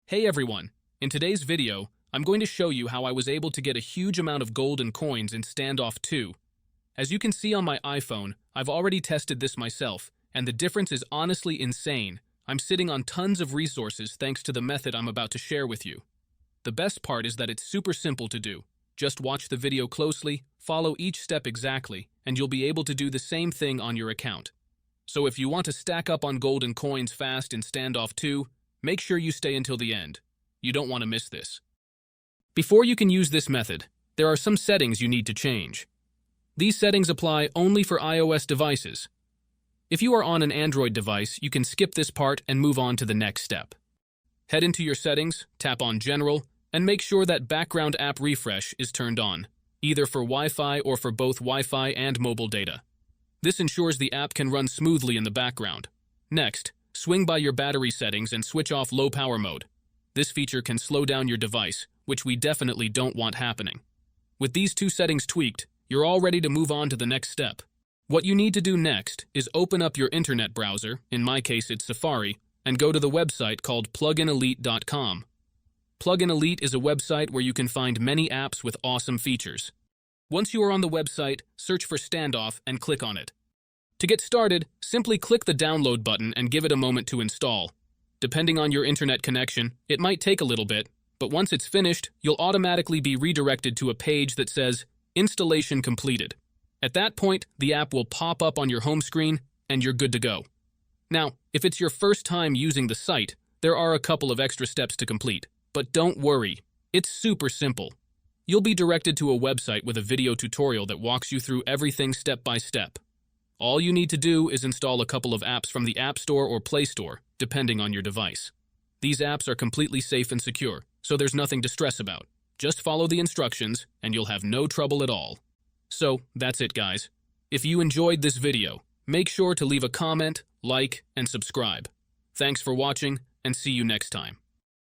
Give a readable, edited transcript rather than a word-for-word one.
Hey everyone! In today's video, I'm going to show you how I was able to get a huge amount of golden coins in Standoff 2. As you can see on my iPhone, I've already tested this myself, and the difference is honestly insane. I'm sitting on tons of resources thanks to the method I'm about to share with you. The best part is that it's super simple to do. Just watch the video closely, follow each step exactly, and you'll be able to do the same thing on your account. So if you want to stack up on golden coins fast in Standoff 2, make sure you stay until the end. You don't want to miss this. Before you can use this method, there are some settings you need to change. These settings apply only for iOS devices. If you are on an Android device, you can skip this part and move on to the next step. Head into your settings, tap on General, and make sure that background app refresh is turned on, either for Wi-Fi or for both Wi-Fi and mobile data. This ensures the app can run smoothly in the background. Next, swing by your battery settings and switch off low power mode. This feature can slow down your device, which we definitely don't want happening. With these two settings tweaked, you're all ready to move on to the next step. What you need to do next is open up your internet browser, in my case it's Safari, and go to the website called pluginelite.com. Plugin Elite is a website where you can find many apps with awesome features. Once you are on the website, search for Standoff and click on it. To get started, simply click the download button and give it a moment to install. Depending on your internet connection, it might take a little bit, but once it's finished, you'll automatically be redirected to a page that says, Installation completed. At that point, the app will pop up on your home screen, and you're good to go. Now, if it's your first time using the site, there are a couple of extra steps to complete. But don't worry, it's super simple. You'll be directed to a website with a video tutorial that walks you through everything step by step. All you need to do is install a couple of apps from the App Store or Play Store, depending on your device. These apps are completely safe and secure, so there's nothing to stress about. Just follow the instructions, and you'll have no trouble at all. So, that's it guys. If you enjoyed this video, make sure to leave a comment, like, and subscribe. Thanks for watching, and see you next time.